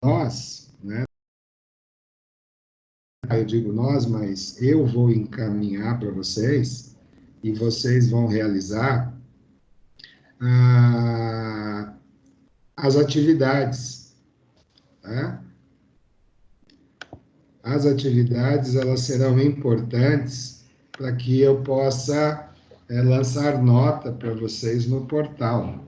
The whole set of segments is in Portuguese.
nós, né? Eu digo nós, mas eu vou encaminhar para vocês e vocês vão realizar ah, as atividades, tá? As atividades, elas serão importantes para que eu possa lançar nota para vocês no portal.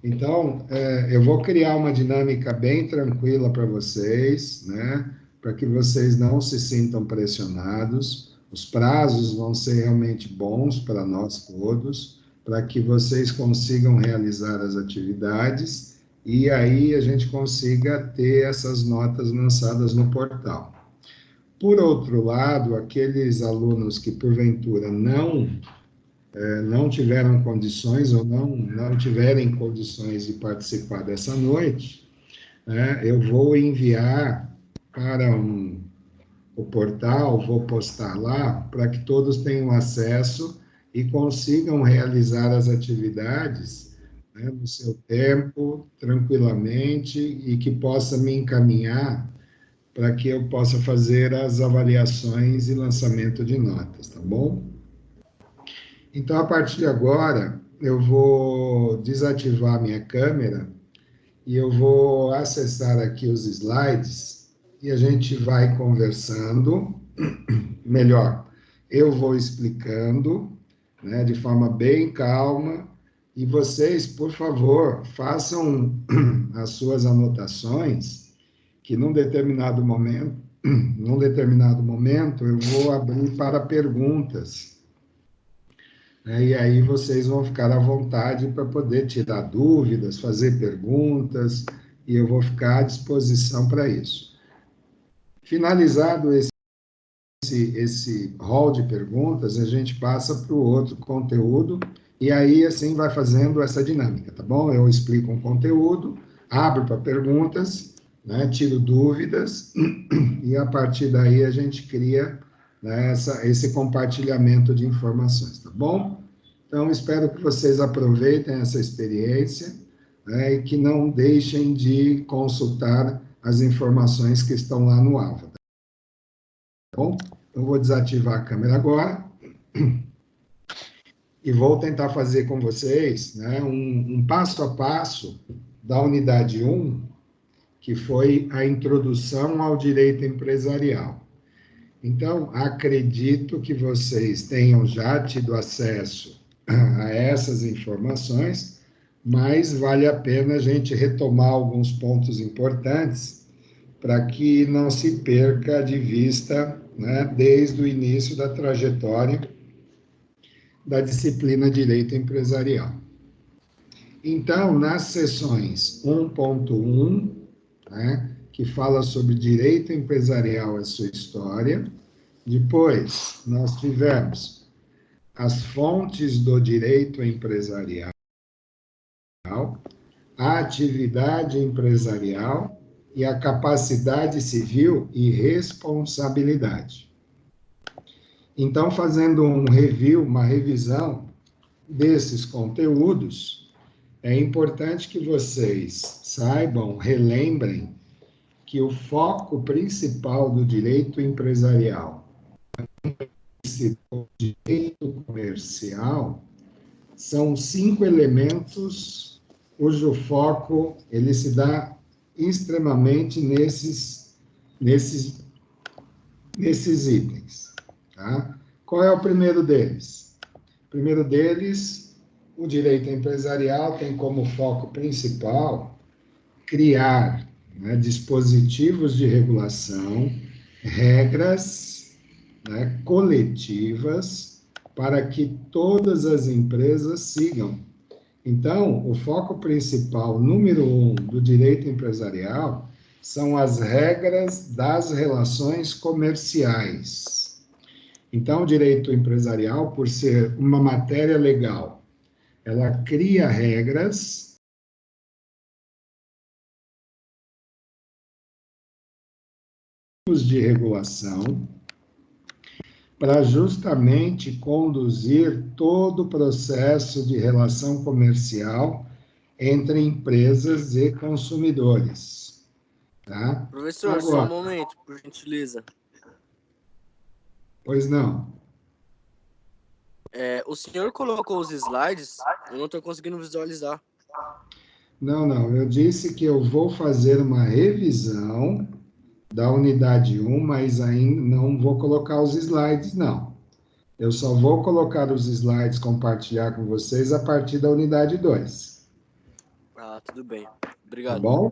Então, eu vou criar uma dinâmica bem tranquila para vocês, né? Para que vocês não se sintam pressionados. Os prazos vão ser realmente bons para nós todos, para que vocês consigam realizar as atividades e aí a gente consiga ter essas notas lançadas no portal. Por outro lado, aqueles alunos que porventura não tiveram condições ou não tiverem condições de participar dessa noite, né, eu vou enviar para o portal, vou postar lá, para que todos tenham acesso e consigam realizar as atividades, né, no seu tempo, tranquilamente, e que possa me encaminhar para que eu possa fazer as avaliações e lançamento de notas, tá bom? Então, a partir de agora, eu vou desativar minha câmera e eu vou acessar aqui os slides e a gente vai conversando. Melhor, eu vou explicando, né, de forma bem calma e vocês, por favor, façam as suas anotações que num determinado momento eu vou abrir para perguntas, né? E aí vocês vão ficar à vontade para poder tirar dúvidas, fazer perguntas, e eu vou ficar à disposição para isso. Finalizado esse hall de perguntas, a gente passa para o outro conteúdo, e aí assim vai fazendo essa dinâmica, tá bom? Eu explico um conteúdo, abro para perguntas, né, tiro dúvidas, e a partir daí a gente cria, né, esse compartilhamento de informações, tá bom? Então, espero que vocês aproveitem essa experiência, né, e que não deixem de consultar as informações que estão lá no Alva, tá bom? Eu vou desativar a câmera agora e vou tentar fazer com vocês, né, um passo a passo da unidade 1, que foi a introdução ao direito empresarial. Então, acredito que vocês tenham já tido acesso a essas informações, mas vale a pena a gente retomar alguns pontos importantes para que não se perca de vista, né, desde o início da trajetória da disciplina Direito Empresarial. Então, nas sessões 1.1, né, que fala sobre direito empresarial, a sua história. Depois, nós tivemos as fontes do direito empresarial, a atividade empresarial e a capacidade civil e responsabilidade. Então, fazendo um review, uma revisão desses conteúdos, é importante que vocês saibam, relembrem, que o foco principal do direito empresarial, do direito comercial, são 5 elementos cujo foco ele se dá extremamente nesses itens. Tá? Qual é o primeiro deles? O primeiro deles, o direito empresarial tem como foco principal criar, né, dispositivos de regulação, regras, né, coletivas, para que todas as empresas sigam. Então, o foco principal, número 1, do direito empresarial, são as regras das relações comerciais. Então, o direito empresarial, por ser uma matéria legal, ela cria regras de regulação para justamente conduzir todo o processo de relação comercial entre empresas e consumidores. tá? Professor, só um Agora, momento, por gentileza. pois não. O senhor colocou os slides? Eu não estou conseguindo visualizar. Não, não, eu disse que eu vou fazer uma revisão da unidade um, mas ainda não vou colocar os slides, não. Eu só vou colocar os slides, compartilhar com vocês a partir da unidade 2, Ah, tudo bem. tá Obrigado. bom?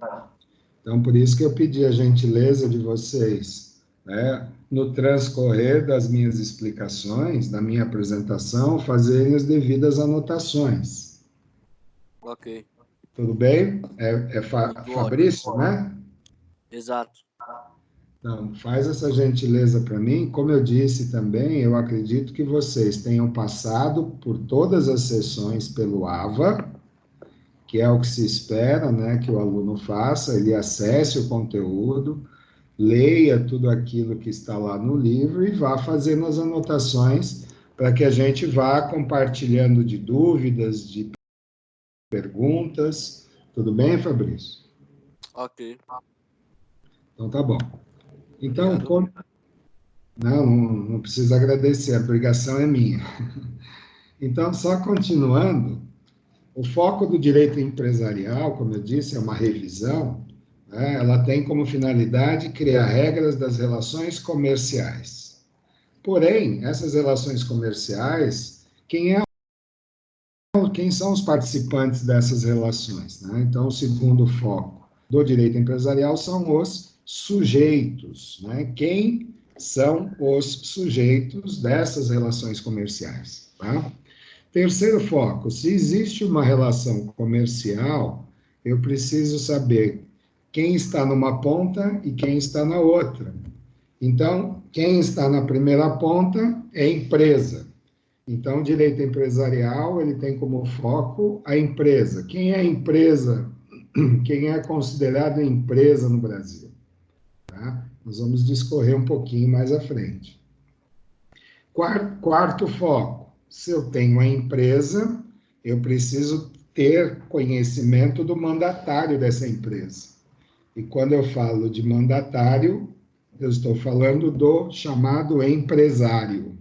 Então, por isso que eu pedi a gentileza de vocês, né, no transcorrer das minhas explicações, da minha apresentação, fazerem as devidas anotações. Ok. Tudo bem? Tudo ótimo. Fabrício, né? Exato. Então, faz essa gentileza para mim. Como eu disse também, eu acredito que vocês tenham passado por todas as sessões pelo AVA, que é o que se espera, né, que o aluno faça, ele acesse o conteúdo, leia tudo aquilo que está lá no livro e vá fazendo as anotações para que a gente vá compartilhando de dúvidas, de perguntas. Tudo bem, Fabrício? Ok. Então tá bom. Então, Obrigado. não precisa agradecer, a obrigação é minha. Então, só continuando, o foco do direito empresarial, como eu disse, é uma revisão, né? Ela tem como finalidade criar regras das relações comerciais. Porém, essas relações comerciais, quem são os participantes dessas relações, né? Então, o segundo foco do direito empresarial são os sujeitos, né? Quem são os sujeitos dessas relações comerciais, tá? Terceiro foco: se existe uma relação comercial, eu preciso saber quem está numa ponta e quem está na outra. Então, quem está na primeira ponta é a empresa. Então, o direito empresarial, ele tem como foco a empresa. Quem é a empresa? Quem é considerado empresa no Brasil? Tá? Nós vamos discorrer um pouquinho mais à frente. Quarto foco: se eu tenho a empresa, eu preciso ter conhecimento do mandatário dessa empresa. E quando eu falo de mandatário, eu estou falando do chamado empresário.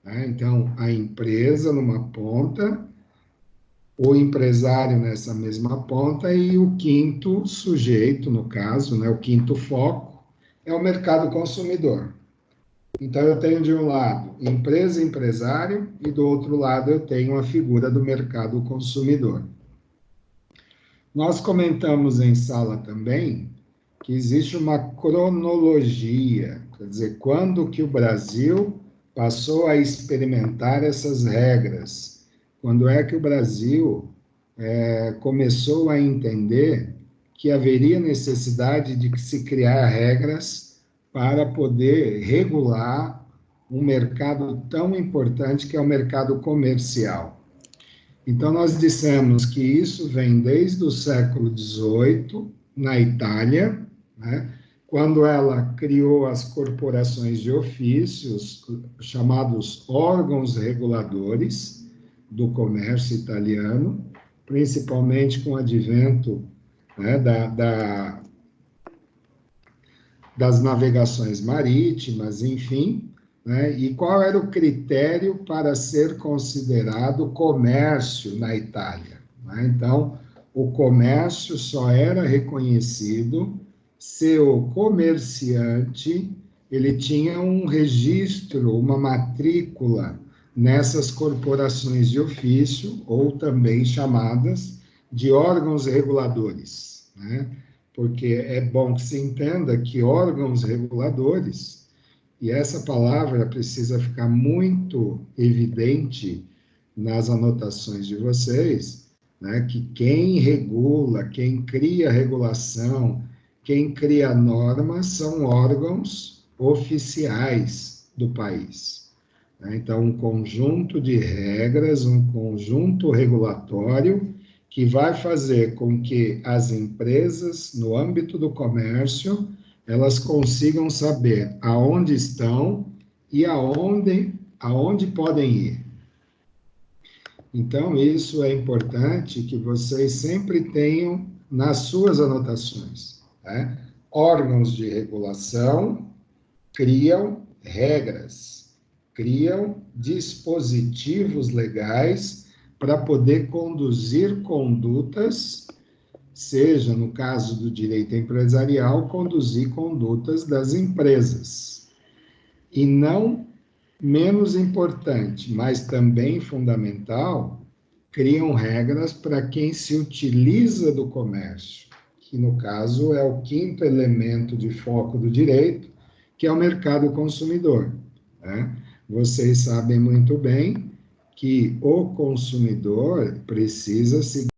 Tá? Então, a empresa numa ponta, o empresário nessa mesma ponta e o quinto sujeito, no caso, né, o quinto foco, é o mercado consumidor. Então, eu tenho de um lado empresa e empresário, e do outro lado eu tenho a figura do mercado consumidor. Nós comentamos em sala também que existe uma cronologia, quer dizer, quando que o Brasil passou a experimentar essas regras, quando é que o Brasil começou a entender que haveria necessidade de se criar regras para poder regular um mercado tão importante que é o mercado comercial. Então, nós dissemos que isso vem desde o século XVIII, na Itália, né, quando ela criou as corporações de ofícios, chamados órgãos reguladores do comércio italiano, principalmente com o advento, né, das navegações marítimas, enfim, né? E qual era o critério para ser considerado comércio na Itália? Né? Então, o comércio só era reconhecido se o comerciante ele tinha um registro, uma matrícula nessas corporações de ofício, ou também chamadas de órgãos reguladores, né? Porque é bom que se entenda que órgãos reguladores, e essa palavra precisa ficar muito evidente nas anotações de vocês, né, que quem regula, quem cria regulação, quem cria normas são órgãos oficiais do país. Né? Então, um conjunto de regras, um conjunto regulatório que vai fazer com que as empresas, no âmbito do comércio, elas consigam saber aonde estão e aonde podem ir. Então, isso é importante que vocês sempre tenham nas suas anotações. né? Órgãos de regulação criam regras, criam dispositivos legais para poder conduzir condutas, seja no caso do direito empresarial, conduzir condutas das empresas. E não menos importante, mas também fundamental, criam regras para quem se utiliza do comércio, que no caso é o quinto elemento de foco do direito, que é o mercado consumidor, né? Vocês sabem muito bem que o consumidor precisa seguir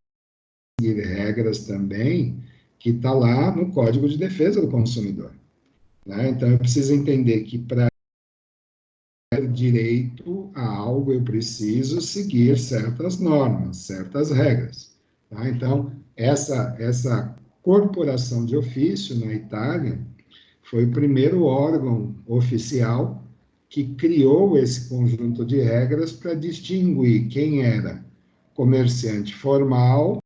regras também, que está lá no Código de Defesa do Consumidor, né? Então, eu preciso entender que para ter direito a algo, eu preciso seguir certas normas, certas regras, tá? Então, essa corporação de ofício na Itália foi o primeiro órgão oficial que criou esse conjunto de regras para distinguir quem era comerciante formal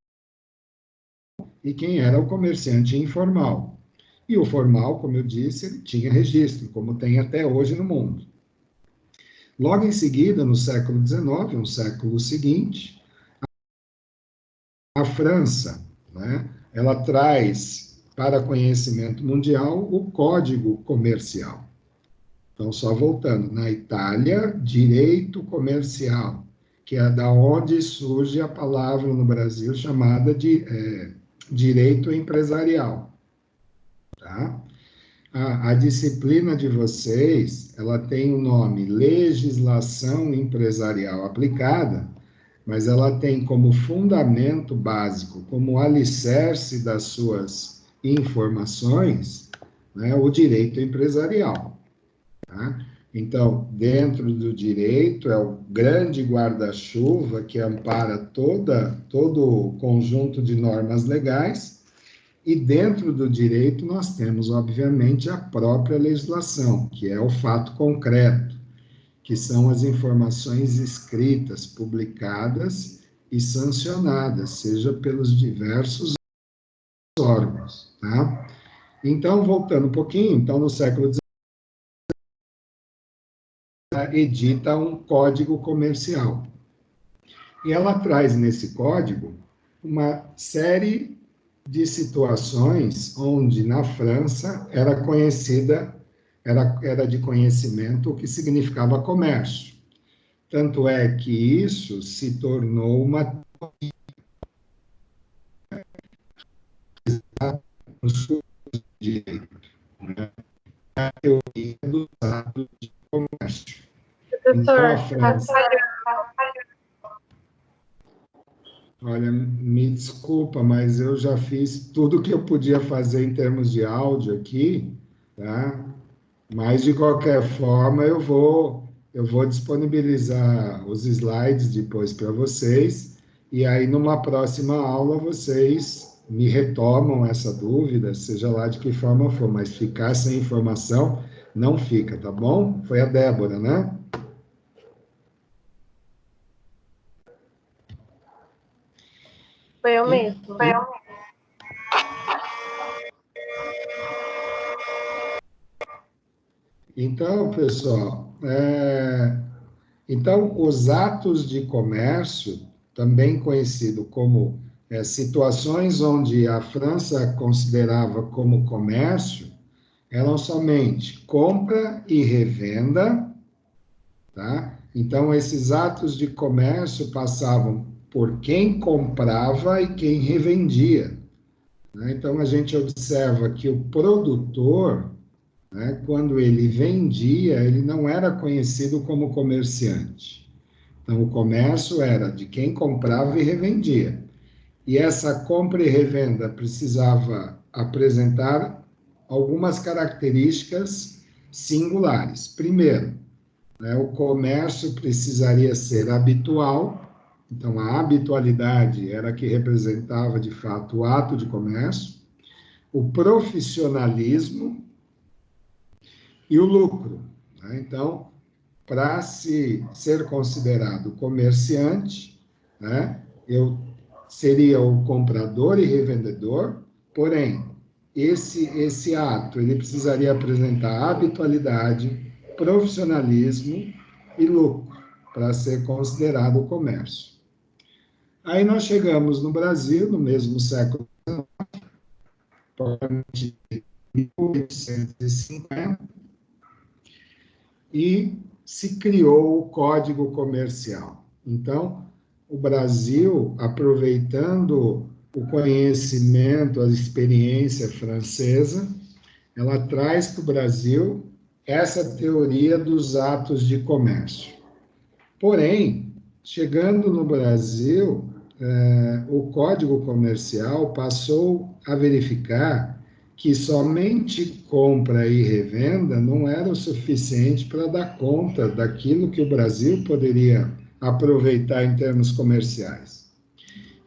e quem era o comerciante informal. E o formal, como eu disse, ele tinha registro, como tem até hoje no mundo. Logo em seguida, no século XIX, um século seguinte, a França, né, ela traz para conhecimento mundial o Código Comercial. Então, só voltando, na Itália, direito comercial, que é da onde surge a palavra no Brasil chamada de direito empresarial, tá? A disciplina de vocês, ela tem o nome Legislação Empresarial Aplicada, mas ela tem como fundamento básico, como alicerce das suas informações, né, o direito empresarial, tá? Então, dentro do direito, é o grande guarda-chuva que ampara todo o conjunto de normas legais. E dentro do direito, nós temos, obviamente, a própria legislação, que é o fato concreto, que são as informações escritas, publicadas e sancionadas, seja pelos diversos órgãos, tá? Então, voltando um pouquinho, então, no século XIX, edita um código comercial. E ela traz nesse código uma série de situações onde na França era de conhecimento o que significava comércio. Tanto é que isso se tornou uma direito, né? A teoria dos atos de comércio. Então, a França... Olha, me desculpa, mas eu já fiz tudo o que eu podia fazer em termos de áudio aqui, tá? Mas, de qualquer forma, eu vou disponibilizar os slides depois para vocês, e aí, numa próxima aula, vocês me retomam essa dúvida, seja lá de que forma for, mas ficar sem informação não fica, tá bom? Foi a Débora, né? Foi eu mesmo. Então, pessoal, então, os atos de comércio, também conhecido como situações onde a França considerava como comércio, eram somente compra e revenda, tá? Então, esses atos de comércio passavam por quem comprava e quem revendia, né? Então, a gente observa que o produtor, né, quando ele vendia, ele não era conhecido como comerciante. Então, o comércio era de quem comprava e revendia. E essa compra e revenda precisava apresentar algumas características singulares. Primeiro, né, o comércio precisaria ser habitual, então a habitualidade era que representava de fato o ato de comércio, o profissionalismo e o lucro, né? Então, para ser considerado comerciante, né, eu seria o comprador e revendedor, porém, esse ato, ele precisaria apresentar habitualidade, profissionalismo e lucro para ser considerado comércio. Aí nós chegamos no Brasil, no mesmo século XIX, 1850, e se criou o Código Comercial. Então, o Brasil, aproveitando o conhecimento, a experiência francesa, ela traz para o Brasil essa teoria dos atos de comércio. Porém, chegando no Brasil, o Código Comercial passou a verificar que somente compra e revenda não era o suficiente para dar conta daquilo que o Brasil poderia aproveitar em termos comerciais.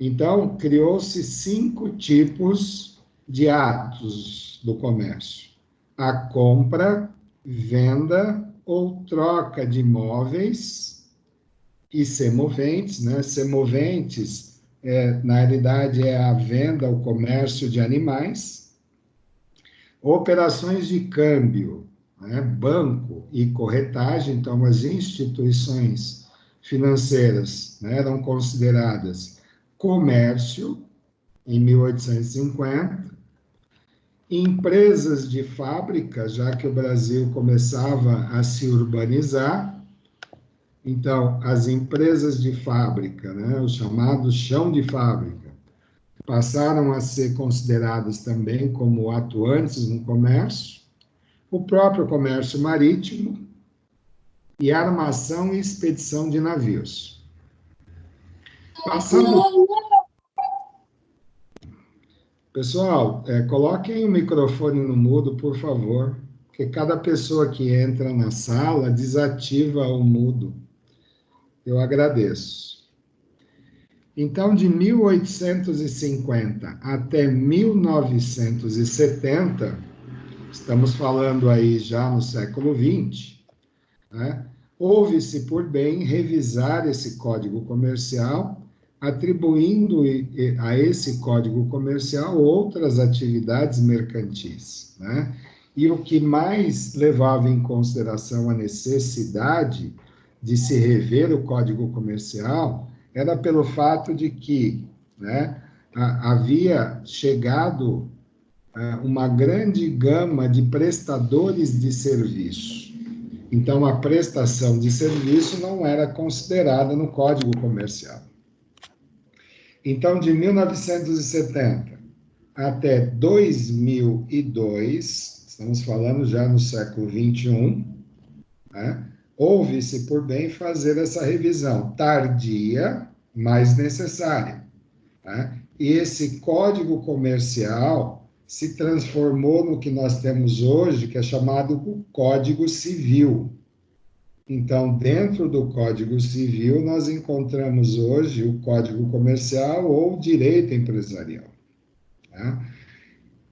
Então, criou-se 5 tipos de atos do comércio: a compra, venda ou troca de imóveis e semoventes, né? Semoventes, na realidade, é a venda, o comércio de animais, operações de câmbio, né? Banco e corretagem. Então, as instituições financeiras, né, eram consideradas comércio em 1850, empresas de fábrica, já que o Brasil começava a se urbanizar. Então, as empresas de fábrica, né, os chamados chão de fábrica, passaram a ser consideradas também como atuantes no comércio, o próprio comércio marítimo e armação e expedição de navios. Passando... Pessoal, coloquem o microfone no mudo, por favor, porque cada pessoa que entra na sala desativa o mudo. Eu agradeço. Então, de 1850 até 1970, estamos falando aí já no século XX, né, houve-se por bem revisar esse Código Comercial, atribuindo a esse Código Comercial outras atividades mercantis, né? E o que mais levava em consideração a necessidade de se rever o Código Comercial era pelo fato de que, né, havia chegado uma grande gama de prestadores de serviço. Então, a prestação de serviço não era considerada no Código Comercial. Então, de 1970 até 2002, estamos falando já no século XXI, né, houve-se por bem fazer essa revisão tardia, mas necessária, né? E esse Código Comercial se transformou no que nós temos hoje, que é chamado o Código Civil. Então, dentro do Código Civil, nós encontramos hoje o Código Comercial ou Direito Empresarial, tá?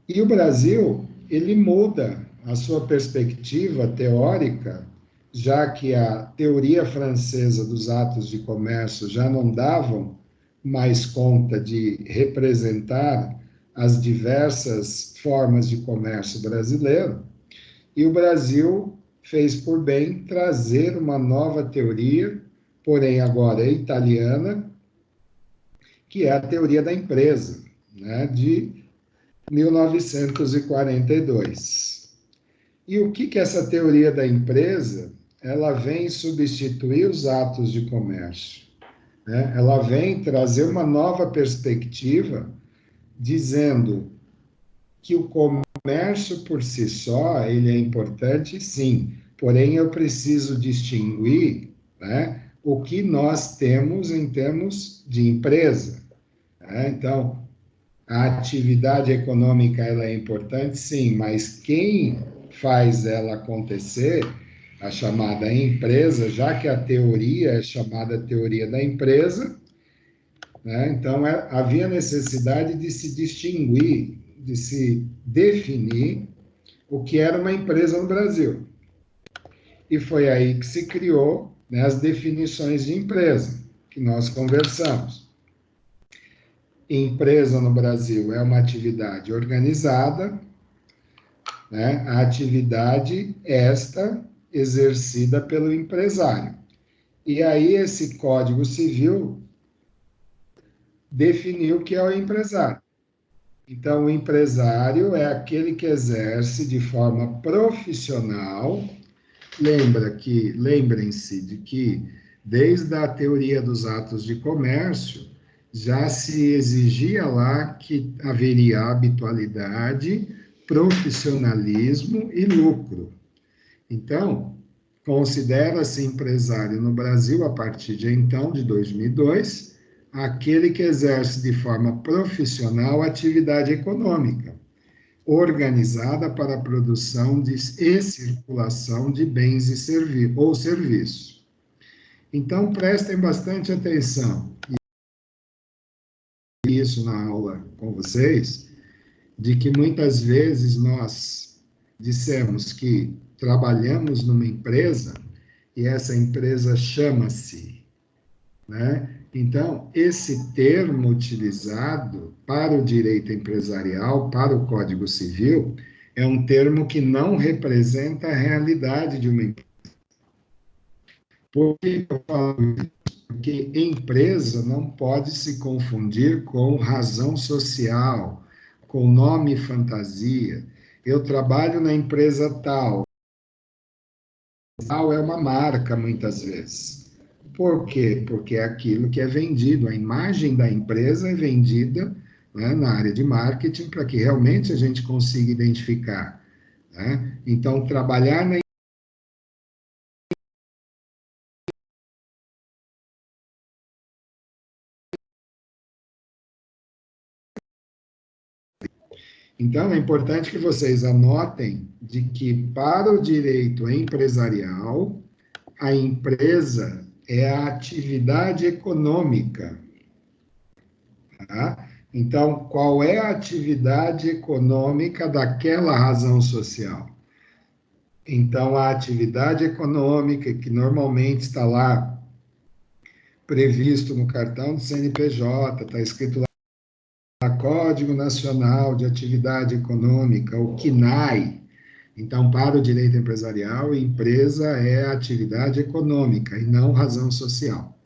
E o Brasil, ele muda a sua perspectiva teórica, já que a teoria francesa dos atos de comércio já não davam mais conta de representar as diversas formas de comércio brasileiro, e o Brasil fez por bem trazer uma nova teoria, porém agora italiana, que é a teoria da empresa, né, de 1942. E o que essa teoria da empresa, ela vem substituir os atos de comércio, né? Ela vem trazer uma nova perspectiva, dizendo que o comércio por si só, ele é importante, sim, porém eu preciso distinguir, né, o que nós temos em termos de empresa, né? Então, a atividade econômica, ela é importante, sim, mas quem faz ela acontecer, a chamada empresa, já que a teoria é chamada teoria da empresa, né? Então, havia necessidade de se distinguir, de se definir o que era uma empresa no Brasil. E foi aí que se criou, né, as definições de empresa, que nós conversamos. Empresa no Brasil é uma atividade organizada, né, a atividade esta exercida pelo empresário. E aí esse Código Civil definiu que é o empresário. Então, o empresário é aquele que exerce de forma profissional. Lembrem-se de que, desde a teoria dos atos de comércio, já se exigia lá que haveria habitualidade, profissionalismo e lucro. Então, considera-se empresário no Brasil, a partir de então, de 2002, aquele que exerce de forma profissional atividade econômica, organizada para a produção e circulação de bens ou serviços. Então, prestem bastante atenção, isso na aula com vocês, de que muitas vezes nós dissemos que trabalhamos numa empresa e essa empresa chama-se, né? Então, esse termo utilizado para o direito empresarial, para o Código Civil, é um termo que não representa a realidade de uma empresa. Por que eu falo isso? Porque empresa não pode se confundir com razão social, com nome fantasia. Eu trabalho na empresa tal. Tal é uma marca, muitas vezes. Por quê? Porque é aquilo que é vendido, a imagem da empresa é vendida, né, na área de marketing para que realmente a gente consiga identificar, né? Então, trabalhar na Então, é importante que vocês anotem de que, para o direito empresarial, a empresa é a atividade econômica, tá? Então, qual é a atividade econômica daquela razão social? Então, a atividade econômica, que normalmente está lá previsto no cartão do CNPJ, está escrito lá Código Nacional de Atividade Econômica, o CNAE. Então, para o direito empresarial, empresa é atividade econômica e não razão social,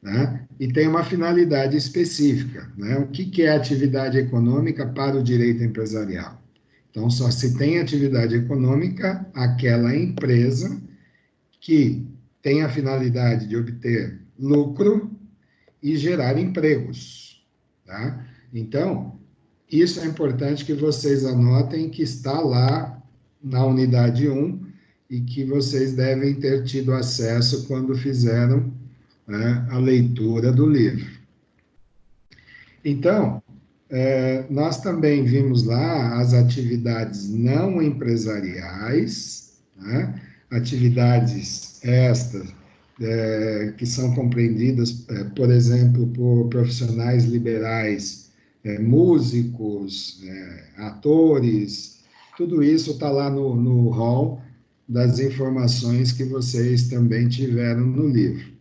né? E tem uma finalidade específica, né? O que é atividade econômica para o direito empresarial? Então, só se tem atividade econômica aquela empresa que tem a finalidade de obter lucro e gerar empregos, tá? Então, isso é importante que vocês anotem que está lá na unidade 1 e que vocês devem ter tido acesso quando fizeram, né, a leitura do livro. Então, nós também vimos lá as atividades não empresariais, né? Atividades estas que são compreendidas, por exemplo, por profissionais liberais, músicos, atores, tudo isso está lá no rol das informações que vocês também tiveram no livro.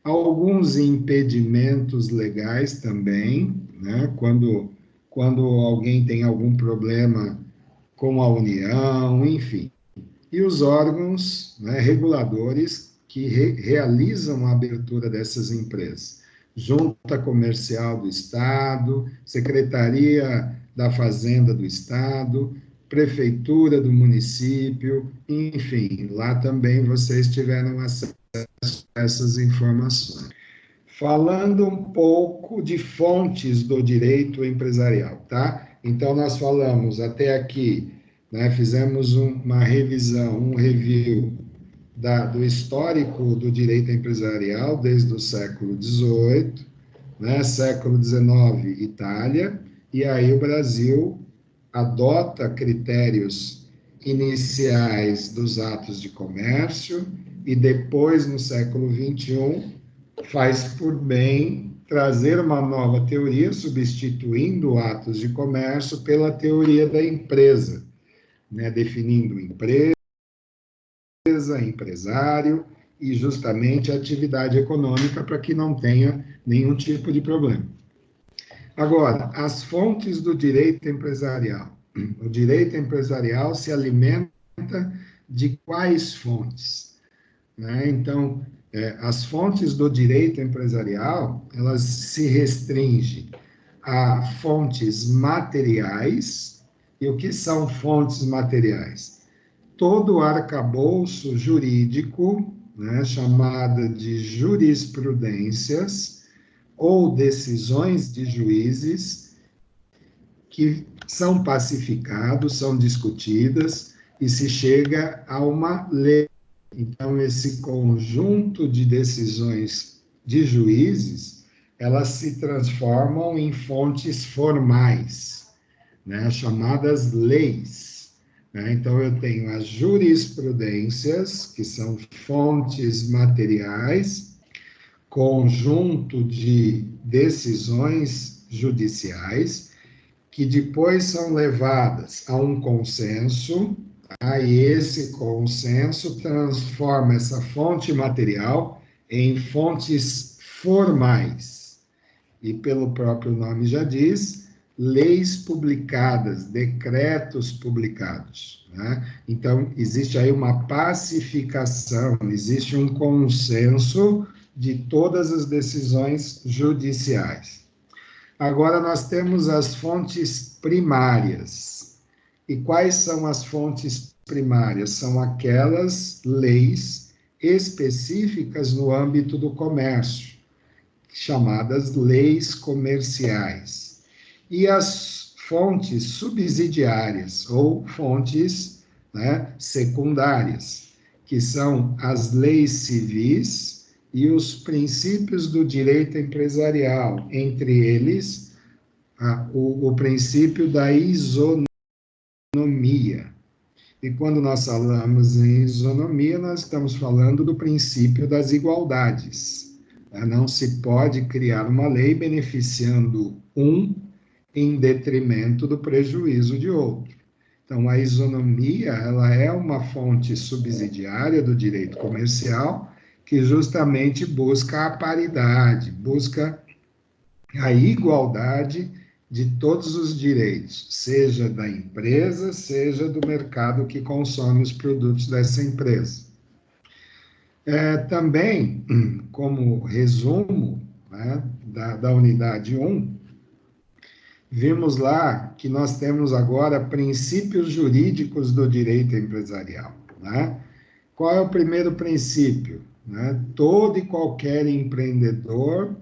Alguns impedimentos legais também, né? Quando alguém tem algum problema com a União, enfim. E os órgãos, né, reguladores que realizam a abertura dessas empresas. Junta Comercial do Estado, Secretaria da Fazenda do Estado, Prefeitura do município, enfim, lá também vocês tiveram acesso a essas informações. Falando um pouco de fontes do direito empresarial, tá? Então, nós falamos até aqui, né, fizemos uma revisão, um review do histórico do direito empresarial desde o século XVIII, né, século XIX, Itália, e aí o Brasil adota critérios iniciais dos atos de comércio e depois, no século XXI, faz por bem trazer uma nova teoria, substituindo atos de comércio pela teoria da empresa, né, definindo empresa, empresário e justamente a atividade econômica para que não tenha nenhum tipo de problema. Agora, as fontes do direito empresarial. O direito empresarial se alimenta de quais fontes? Né? Então, as fontes do direito empresarial, elas se restringem a fontes materiais. E o que são fontes materiais? Todo o arcabouço jurídico, né, chamada de jurisprudências ou decisões de juízes, que são pacificados, são discutidas e se chega a uma lei. Então, esse conjunto de decisões de juízes, elas se transformam em fontes formais, né, chamadas leis. Né? Então, eu tenho as jurisprudências, que são fontes materiais, conjunto de decisões judiciais, que depois são levadas a um consenso, tá? E esse consenso transforma essa fonte material em fontes formais. E pelo próprio nome já diz, leis publicadas, decretos publicados. Né? Então, existe aí uma pacificação, existe um consenso de todas as decisões judiciais. Agora, nós temos as fontes primárias. E quais são as fontes primárias? São aquelas leis específicas no âmbito do comércio, chamadas leis comerciais. E as fontes subsidiárias, ou fontes, né, secundárias, que são as leis civis e os princípios do direito empresarial, entre eles o princípio da isonomia. E quando nós falamos em isonomia, nós estamos falando do princípio das igualdades. Não se pode criar uma lei beneficiando um em detrimento do prejuízo de outro. Então, a isonomia, ela é uma fonte subsidiária do direito comercial que justamente busca a paridade, busca a igualdade de todos os direitos, seja da empresa, seja do mercado que consome os produtos dessa empresa. Também, como resumo, né, da unidade 1, vimos lá que nós temos agora princípios jurídicos do direito empresarial. Né? Qual é o primeiro princípio? Né? Todo e qualquer empreendedor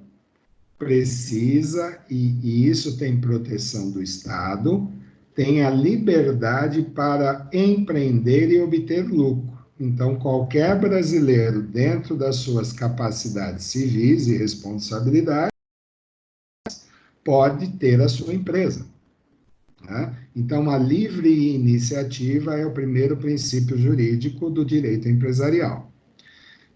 precisa, e isso tem proteção do Estado, tem a liberdade para empreender e obter lucro. Então, qualquer brasileiro, dentro das suas capacidades civis e responsabilidades, pode ter a sua empresa. Né? Então, a livre iniciativa é o primeiro princípio jurídico do direito empresarial.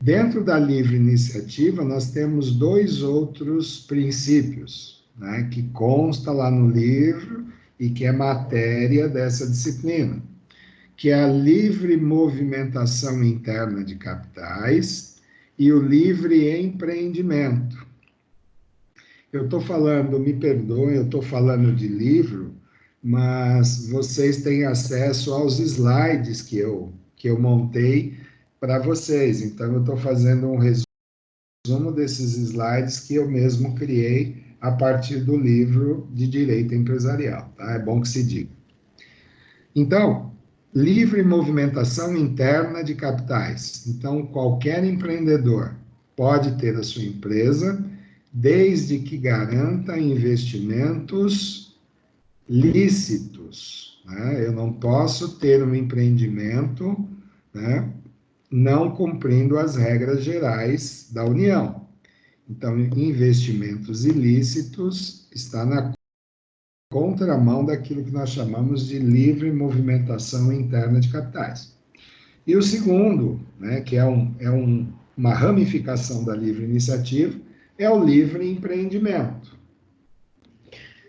Dentro da livre iniciativa, nós temos dois outros princípios, né, que consta lá no livro e que é matéria dessa disciplina, que é a livre movimentação interna de capitais e o livre empreendimento. Eu estou falando, me perdoem, eu estou falando de livro, mas vocês têm acesso aos slides que eu montei para vocês. Então, eu estou fazendo um resumo desses slides que eu mesmo criei a partir do livro de Direito Empresarial, tá? É bom que se diga. Então, livre movimentação interna de capitais. Então, qualquer empreendedor pode ter a sua empresa, desde que garanta investimentos lícitos. Né? Eu não posso ter um empreendimento, né, não cumprindo as regras gerais da União. Então, investimentos ilícitos está na contramão daquilo que nós chamamos de livre movimentação interna de capitais. E o segundo, né, que é uma ramificação da livre iniciativa, é o livre empreendimento.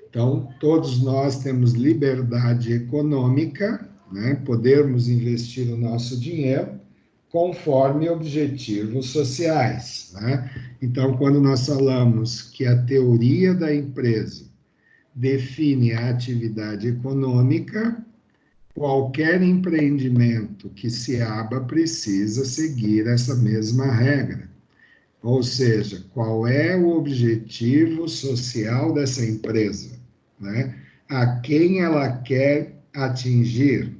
Então, todos nós temos liberdade econômica, né, podermos investir o nosso dinheiro conforme objetivos sociais. Né? Então, quando nós falamos que a teoria da empresa define a atividade econômica, qualquer empreendimento que se abra precisa seguir essa mesma regra. Ou seja, qual é o objetivo social dessa empresa, né? A quem ela quer atingir.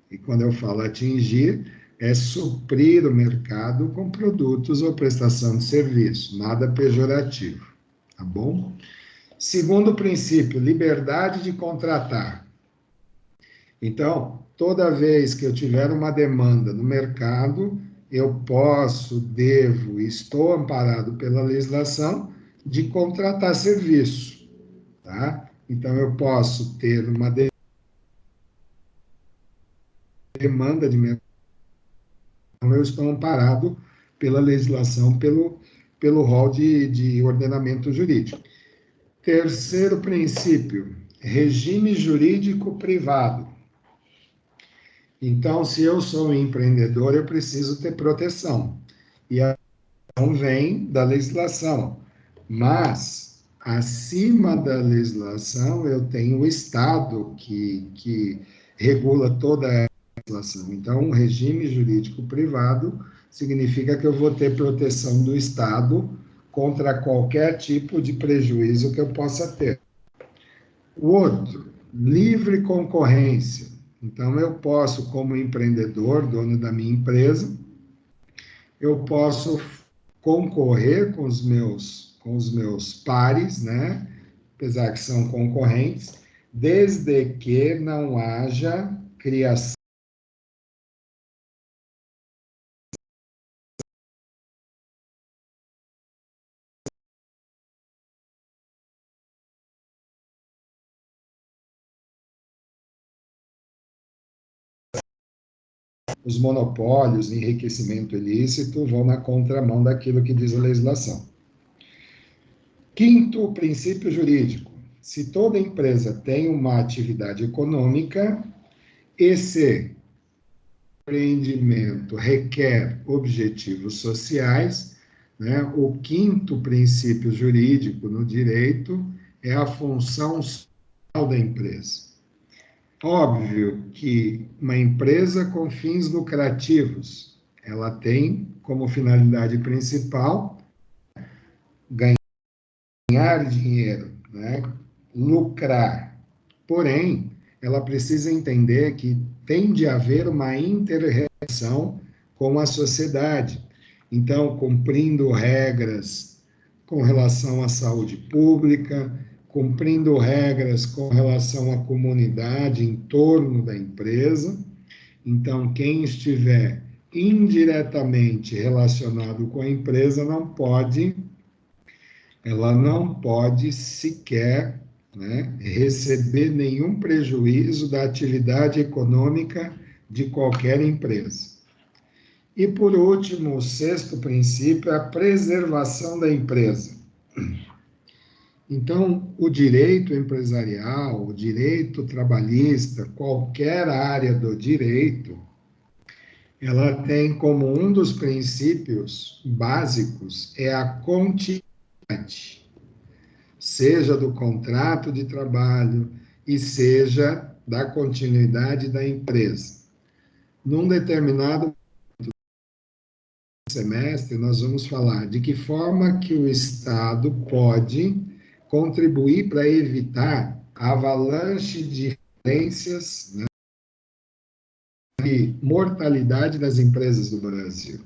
E quando eu falo atingir, é suprir o mercado com produtos ou prestação de serviço, nada pejorativo, tá bom? Segundo princípio, liberdade de contratar. Então, toda vez que eu tiver uma demanda no mercado, eu posso, devo, estou amparado pela legislação de contratar serviço, tá? Então, eu posso ter uma demanda de mercado, eu estou amparado pela legislação, pelo rol de ordenamento jurídico. Terceiro princípio, regime jurídico privado. Então, se eu sou um empreendedor, eu preciso ter proteção. E a proteção vem da legislação. Mas, acima da legislação, eu tenho o Estado que regula toda a legislação. Então, um regime jurídico privado significa que eu vou ter proteção do Estado contra qualquer tipo de prejuízo que eu possa ter. O outro, livre concorrência. Então, eu posso, como empreendedor, dono da minha empresa, eu posso concorrer com os meus pares, né? Apesar que são concorrentes, desde que não haja criação os monopólios, enriquecimento ilícito, vão na contramão daquilo que diz a legislação. Quinto princípio jurídico. Se toda empresa tem uma atividade econômica, esse empreendimento requer objetivos sociais, né? O quinto princípio jurídico no direito é a função social da empresa. Óbvio que uma empresa com fins lucrativos, ela tem como finalidade principal ganhar dinheiro, né? Lucrar. Porém, ela precisa entender que tem de haver uma inter-relação com a sociedade. Então, cumprindo regras com relação à saúde pública, cumprindo regras com relação à comunidade em torno da empresa. Então, quem estiver indiretamente relacionado com a empresa ela não pode sequer, né, receber nenhum prejuízo da atividade econômica de qualquer empresa. E, por último, o sexto princípio é a preservação da empresa. Então, o direito empresarial, o direito trabalhista, qualquer área do direito, ela tem como um dos princípios básicos é a continuidade, seja do contrato de trabalho e seja da continuidade da empresa. Num determinado semestre, nós vamos falar de que forma que o Estado pode contribuir para evitar a avalanche de falências, né, e mortalidade das empresas do Brasil.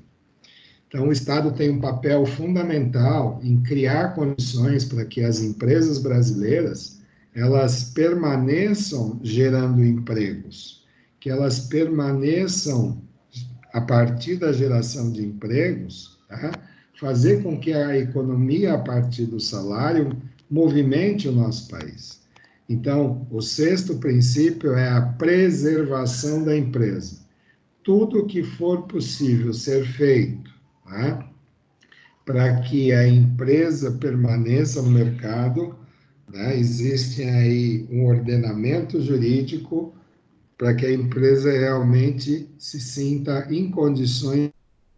Então, o Estado tem um papel fundamental em criar condições para que as empresas brasileiras elas permaneçam gerando empregos, que elas permaneçam a partir da geração de empregos, tá? Fazer com que a economia, a partir do salário, movimente o nosso país. Então, o sexto princípio é a preservação da empresa. Tudo que for possível ser feito, tá, para que a empresa permaneça no mercado, né, existe aí um ordenamento jurídico para que a empresa realmente se sinta em condições de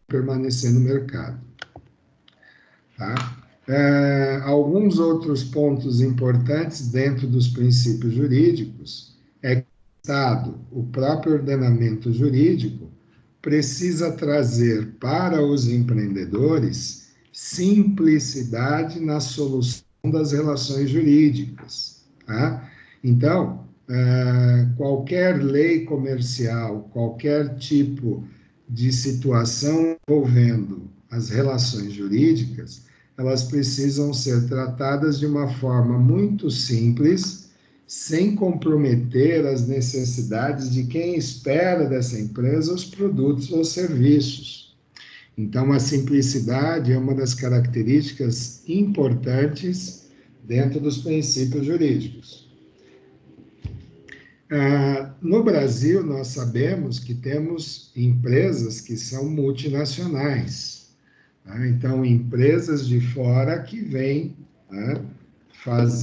permanecer no mercado. Tá? Alguns outros pontos importantes dentro dos princípios jurídicos é que o Estado, o próprio ordenamento jurídico, precisa trazer para os empreendedores simplicidade na solução das relações jurídicas. Tá? Então, qualquer lei comercial, qualquer tipo de situação envolvendo as relações jurídicas, elas precisam ser tratadas de uma forma muito simples, sem comprometer as necessidades de quem espera dessa empresa os produtos ou serviços. Então, a simplicidade é uma das características importantes dentro dos princípios jurídicos. No Brasil, nós sabemos que temos empresas que são multinacionais. Então, empresas de fora que vêm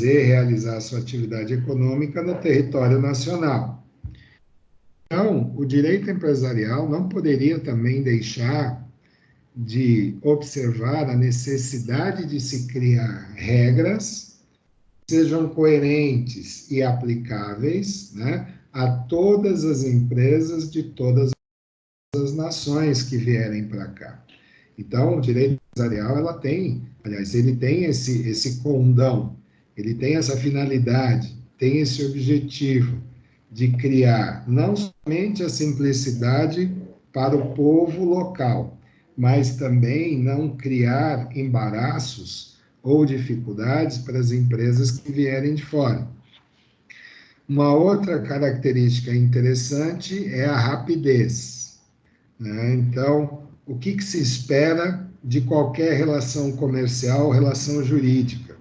realizar sua atividade econômica no território nacional. Então, o direito empresarial não poderia também deixar de observar a necessidade de se criar regras que sejam coerentes e aplicáveis, a todas as empresas de todas as nações que vierem para cá. Então, o direito empresarial, ele tem esse condão, ele tem essa finalidade, tem esse objetivo de criar não somente a simplicidade para o povo local, mas também não criar embaraços ou dificuldades para as empresas que vierem de fora. Uma outra característica interessante é a rapidez. Então, o que se espera de qualquer relação comercial, relação jurídica?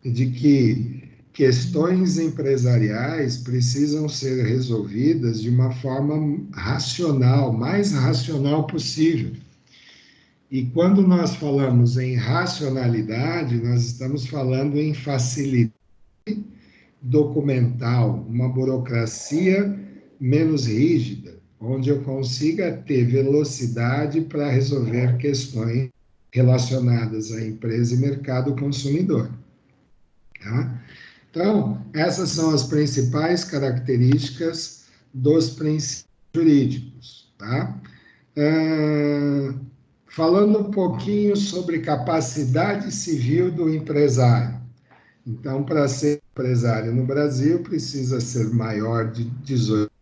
De que questões empresariais precisam ser resolvidas de uma forma racional, mais racional possível. E quando nós falamos em racionalidade, nós estamos falando em facilidade documental, uma burocracia menos rígida, onde eu consiga ter velocidade para resolver questões relacionadas à empresa e mercado consumidor. Tá? Então, essas são as principais características dos princípios jurídicos. Tá? Falando um pouquinho sobre capacidade civil do empresário. Então, para ser empresário no Brasil, precisa ser maior de 18 anos.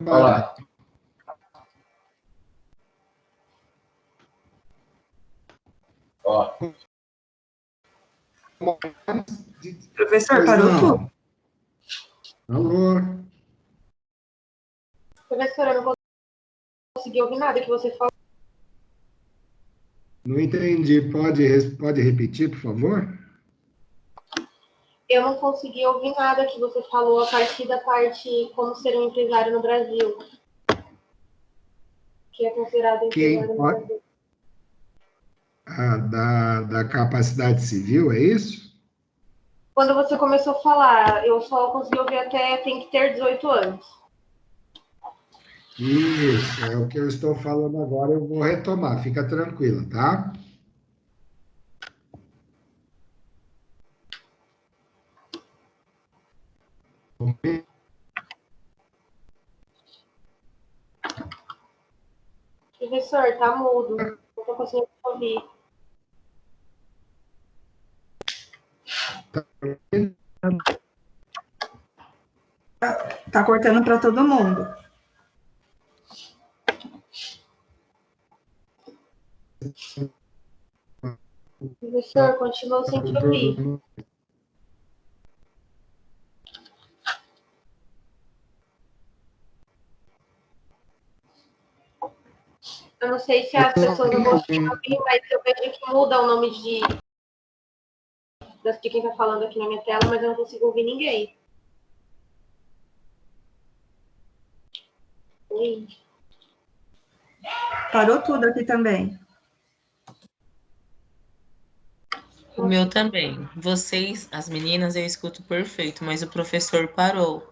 Olá. Ó. Professor, parou tudo? Alô? Professora, eu não consegui ouvir nada que você falou. Não entendi. Pode repetir, por favor? Eu não consegui ouvir nada que você falou a partir da parte como ser um empresário no Brasil. Que é considerado empresário no Brasil. Da capacidade civil, é isso? Quando você começou a falar, eu só consegui ouvir até tem que ter 18 anos. Isso, é o que eu estou falando agora, eu vou retomar, fica tranquila, tá? Professor, tá mudo. Não tô conseguindo ouvir. Tá cortando para todo mundo. Professor, continua sem te ouvir. Eu não sei se as pessoas não vão ouvir, mas eu vejo que muda o nome de quem tá falando aqui na minha tela, mas eu não consigo ouvir ninguém. Oi. Parou tudo aqui também. O meu também. Vocês, as meninas, eu escuto perfeito, mas o professor parou.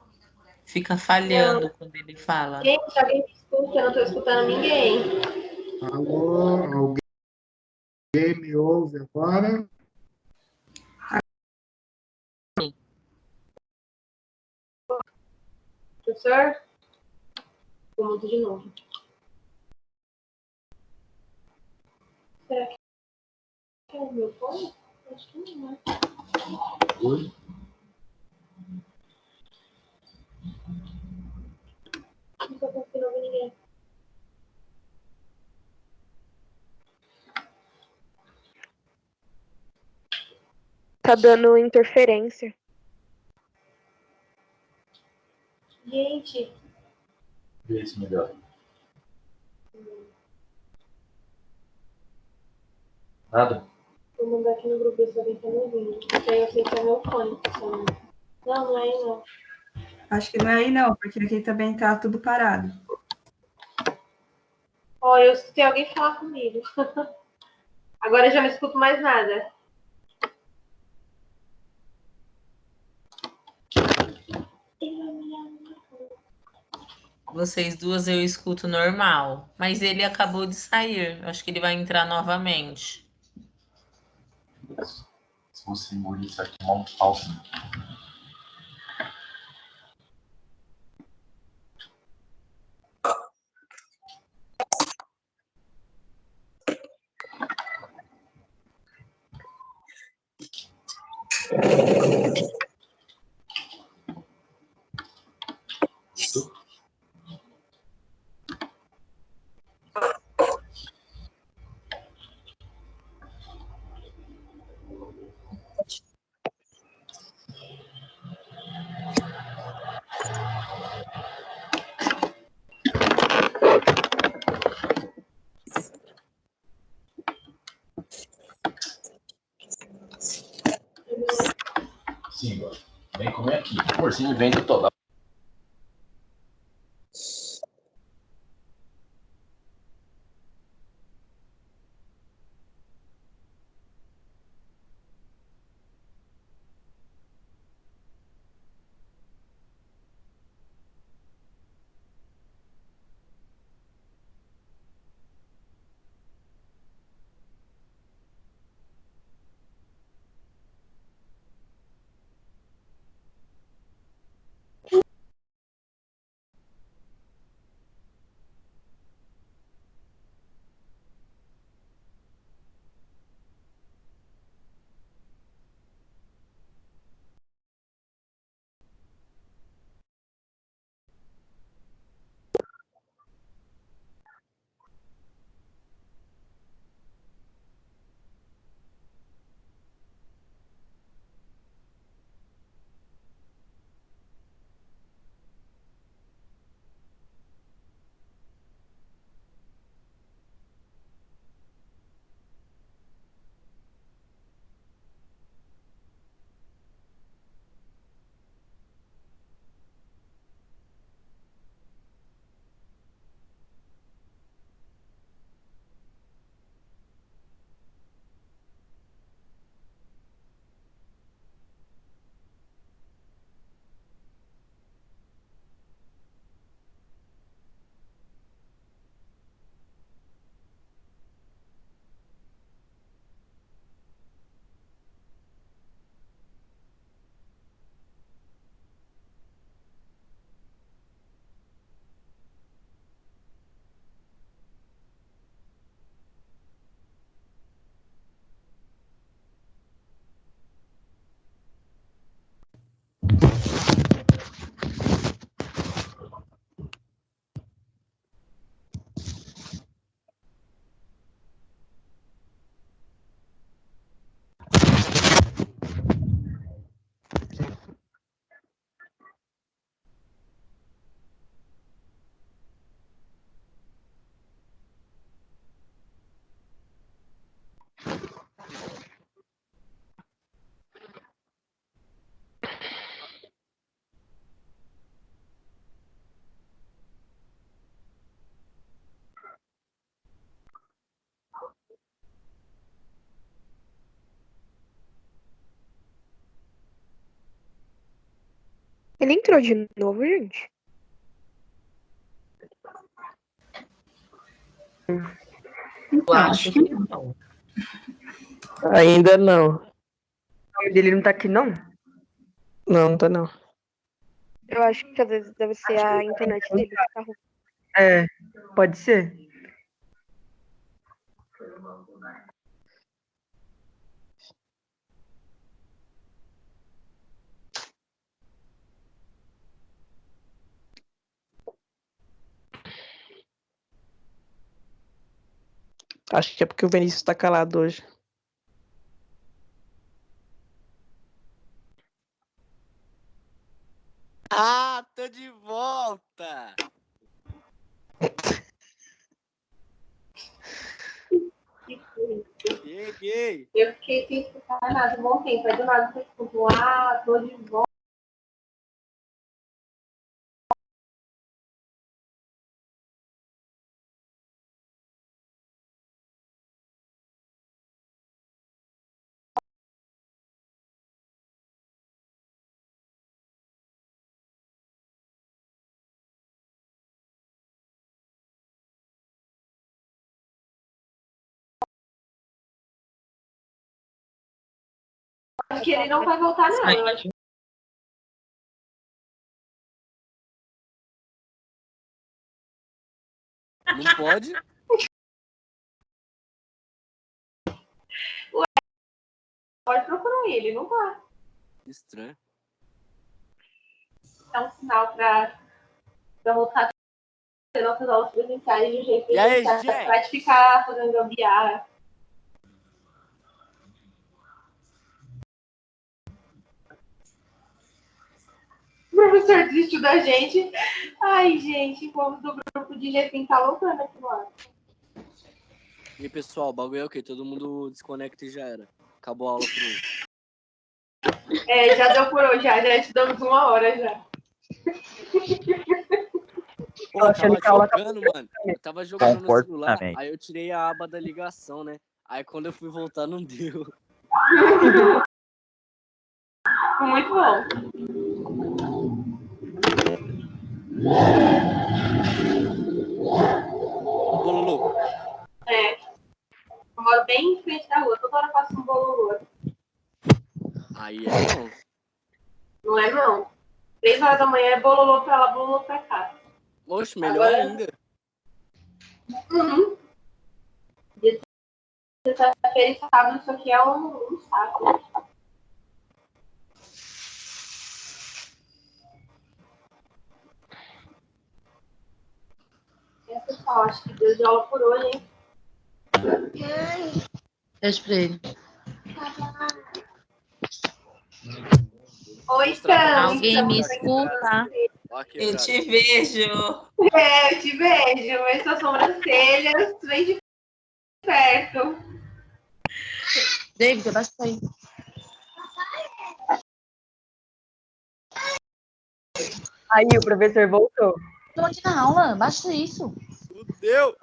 Fica falhando quando ele fala. Gente, alguém me escuta? Eu não tô escutando ninguém. Alô, alguém me ouve agora? Professor? Vou mudar de novo. Será que é o meu fone? Acho que não é. Oi? Não tô conseguindo ouvir ninguém. Tá dando interferência. Gente, Vê se melhor. Nada? vou mandar aqui no grupo ver se alguém tá me ouvindo. Porque aí eu sei que é meu fone funcionando. Não, não é aí não. Acho que não é aí, não, porque aqui também tá tudo parado. Ó, eu escutei alguém falar comigo. Agora eu já não escuto mais nada. Vocês duas eu escuto normal, mas ele acabou de sair. Eu acho que ele vai entrar novamente. Se você engolir isso aqui, mal falso. Sim, agora. Vem comer aqui. Porcinho vende toda. Ele entrou de novo, gente? Eu acho que não. Ainda não. O nome dele não tá aqui, não? Não, tá não. Eu acho que às vezes deve ser a internet dele que tá ruim. É, pode ser. Acho que é porque o Vinícius tá calado hoje. Ah, tô de volta! Cheguei! Eu fiquei sem escutar nada um bom tempo. Aí do nada você escutou, tô de volta. Acho que ele não vai voltar, não. Eu acho que Não pode? pode procurar ele, não vai. Estranho. É um sinal pra voltar a ter nossas aulas presenciais de um jeito E aí, presencial. gente? Vai ficar fazendo gambiarra. O professor desistiu da gente. Ai, gente, o povo do grupo de GFIM tá loucando aqui lá. E aí, pessoal, o bagulho é o quê? Todo mundo desconecta e já era. Acabou a aula por hoje. É, já deu por hoje, já estudamos 1 hora já. Pô, eu tava que a aula jogando, mano. Eu tava jogando no celular, Comportamento. aí eu tirei a aba da ligação, né? Aí quando eu fui voltar, não deu. Muito bom. Bololô. É. Eu moro bem em frente da rua, toda hora passa um bololô. Aí é não. Não é não. 3 horas da manhã é bololô pra lá, bololô pra cá. Oxe, melhor Agora- ainda. Uhum. Dia de sexta-feira e sábado, isso aqui é um saco. É, pessoal, acho que deu de aula por hoje, hein? Beijo pra ele. Oi, Tam. Alguém me escuta? Ó a Eu quebrada. te vejo. É, eu te vejo, mas suas sobrancelhas vem de perto. David, abaixa isso aí. Aí, o professor voltou. Tô aqui na aula, baixa isso. Fudeu!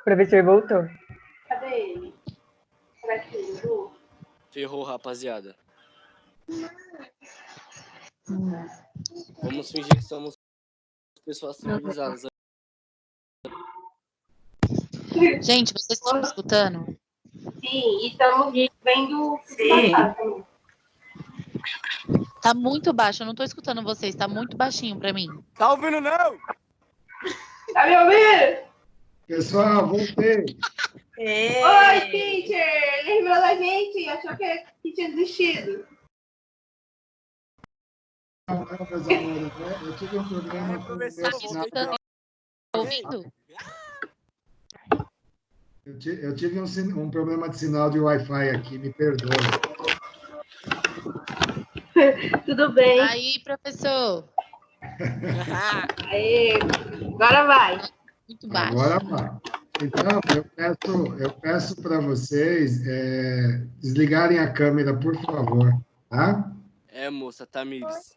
O professor voltou. Cadê ele? Será que ele viu? Ferrou, rapaziada. Vamos fingir que somos pessoas civilizadas. Gente, vocês estão me escutando? Sim, e estamos vendo. Sim. Tá muito baixo, eu não tô escutando vocês, tá muito baixinho pra mim. Tá ouvindo, não? Tá me ouvindo? Pessoal, voltei. Oi, teacher! Lembrou da gente? Achou que tinha desistido? Não, meus amores, né? Eu tive um problema com o meu Professor, sinal. Tá ouvindo? Eu tive um problema de sinal de Wi-Fi aqui, me perdoe. Tudo bem. Aí, professor, Aê, agora vai. muito baixo. Agora vai. Então, eu peço para vocês desligarem a câmera, por favor, tá? É, moça, Tamires.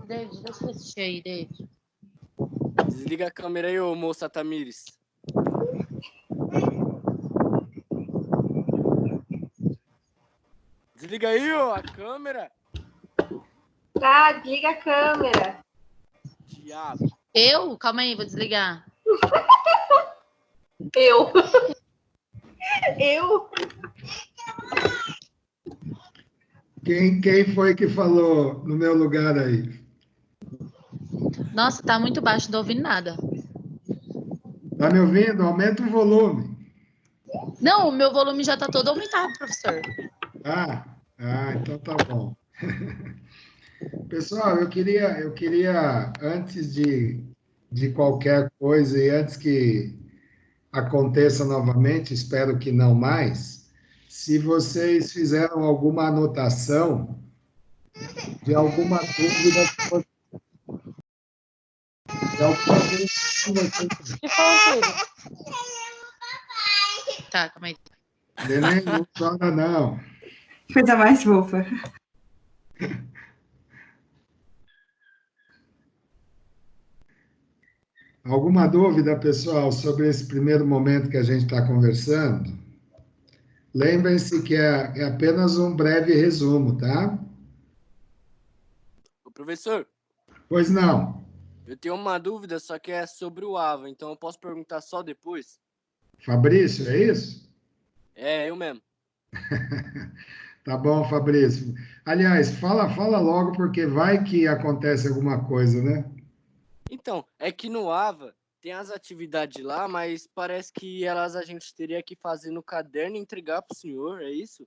David, deixa eu assistir aí, David. Desliga a câmera aí, ô moça Tamires. Desliga aí, ó, a câmera. Tá, desliga a câmera. Diabo. Eu? Calma aí, vou desligar. Eu. Eu. Quem foi que falou no meu lugar aí? Nossa, tá muito baixo, não tô ouvindo nada. Tá me ouvindo? Aumenta o volume. Não, o meu volume já tá todo aumentado, professor. Então tá bom. Pessoal, eu queria antes de qualquer coisa e antes que aconteça novamente, espero que não mais, se vocês fizeram alguma anotação de alguma dúvida de alguma dúvida que vocês... Que foi, filho? Tá, calma aí. Neném, não chora não. Coisa mais fofa. Alguma dúvida, pessoal, sobre esse primeiro momento que a gente está conversando? Lembrem-se que é apenas um breve resumo, tá? Ô, professor, Pois não. eu tenho uma dúvida, só que é sobre o Ava, então eu posso perguntar só depois? Fabrício, é isso? É, eu mesmo. Tá bom, Fabrício. Aliás, fala logo, porque vai que acontece alguma coisa, né? Então, é que no Ava tem as atividades lá, mas parece que elas a gente teria que fazer no caderno e entregar para o senhor, é isso?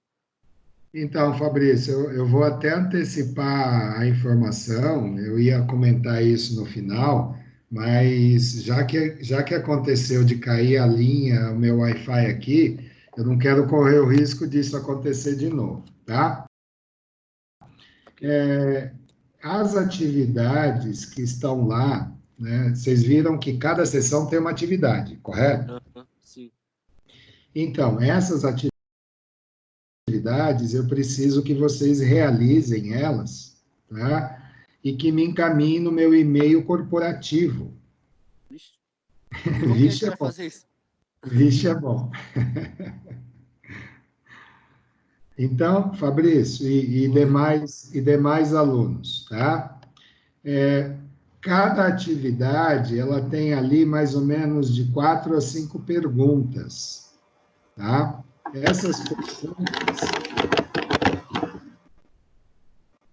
Então, Fabrício, eu vou até antecipar a informação, eu ia comentar isso no final, mas já que aconteceu de cair a linha, o meu Wi-Fi aqui, eu não quero correr o risco disso acontecer de novo, tá? As atividades que estão lá, né? Vocês viram que cada sessão tem uma atividade, correto? Aham, sim. Então, essas atividades, eu preciso que vocês realizem elas, tá? E que me encaminhem no meu e-mail corporativo. Vixe. E como que a gente Vixe é vai bom. fazer isso? Vixe é bom. Então, Fabrício e demais alunos, tá? Cada atividade, ela tem ali mais ou menos de 4 a 5 perguntas, tá?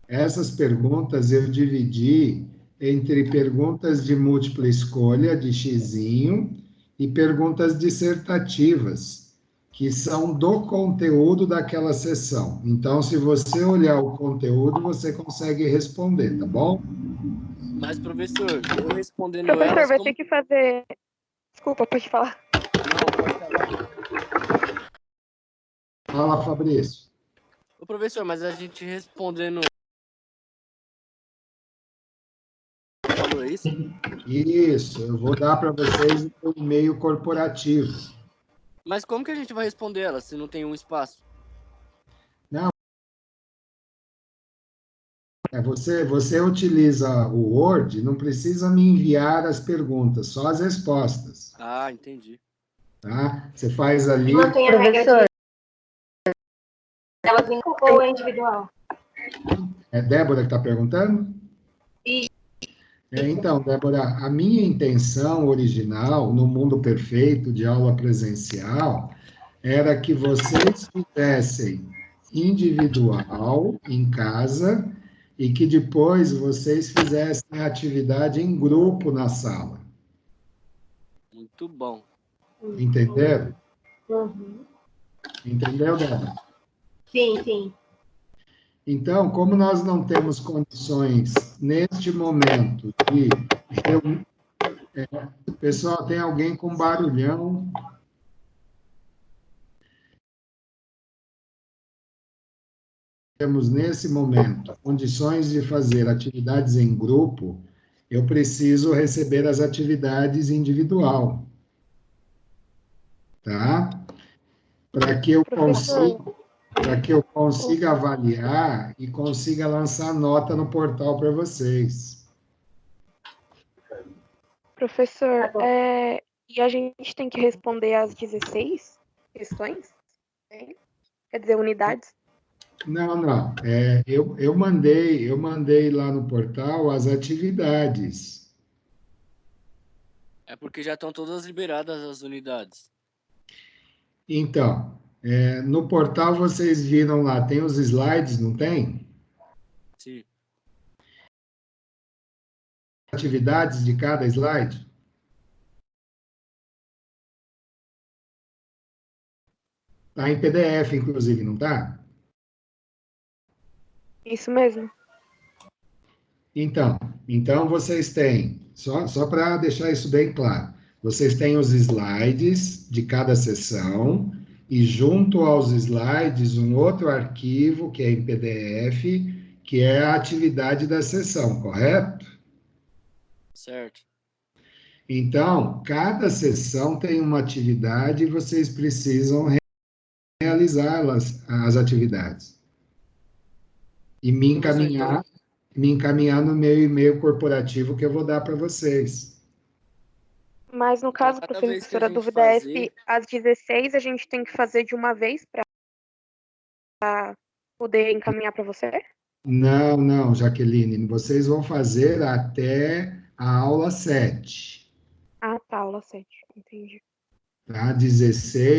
Essas perguntas eu dividi entre perguntas de múltipla escolha, de xizinho, e perguntas dissertativas, que são do conteúdo daquela sessão. Então, se você olhar o conteúdo, você consegue responder, tá bom? Mas, professor, eu respondendo Professor, elas, vai como... ter que fazer. Desculpa, pode falar. Não, pode falar. Fala, Fabrício. Ô, professor, mas a gente respondendo... Falou isso? Isso, eu vou dar para vocês o e-mail corporativo. Mas como que a gente vai responder elas se não tem um espaço? Você utiliza o Word, não precisa me enviar as perguntas, só as respostas, Ah, entendi. tá? Você faz ali. Mantém a regra de elas em ou é individual? É Débora que está perguntando? Isso. Então, Débora, a minha intenção original, no mundo perfeito de aula presencial, era que vocês fizessem individual, em casa, e que depois vocês fizessem a atividade em grupo na sala. Muito bom. Entenderam? Uhum. Entendeu, Débora? Sim, sim. Então, como nós não temos condições, neste momento, de... Pessoal, tem alguém com barulhão? Temos, nesse momento, condições de fazer atividades em grupo, eu preciso receber as atividades individual. Tá? Para que eu consiga avaliar e consiga lançar nota no portal para vocês. Professor, e a gente tem que responder as 16 questões? Quer dizer, unidades? Não. Eu mandei lá no portal as atividades. É porque já estão todas liberadas as unidades. Então, no portal vocês viram lá, tem os slides, não tem? Sim. Atividades de cada slide? Tá em PDF, inclusive, não tá? Isso mesmo. Então vocês têm, só para deixar isso bem claro, vocês têm os slides de cada sessão e junto aos slides um outro arquivo que é em PDF, que é a atividade da sessão, correto? Certo. Então, cada sessão tem uma atividade e vocês precisam realizar as atividades. E Professor, então, me encaminhar no meu e-mail corporativo que eu vou dar para vocês. Mas no então caso, cada vez que a professora, a gente dúvida é fazer, se às 16 a gente tem que fazer de uma vez para poder encaminhar para você? Não, Jaqueline, vocês vão fazer até a aula 7, Ah, tá, aula 7, entendi. tá?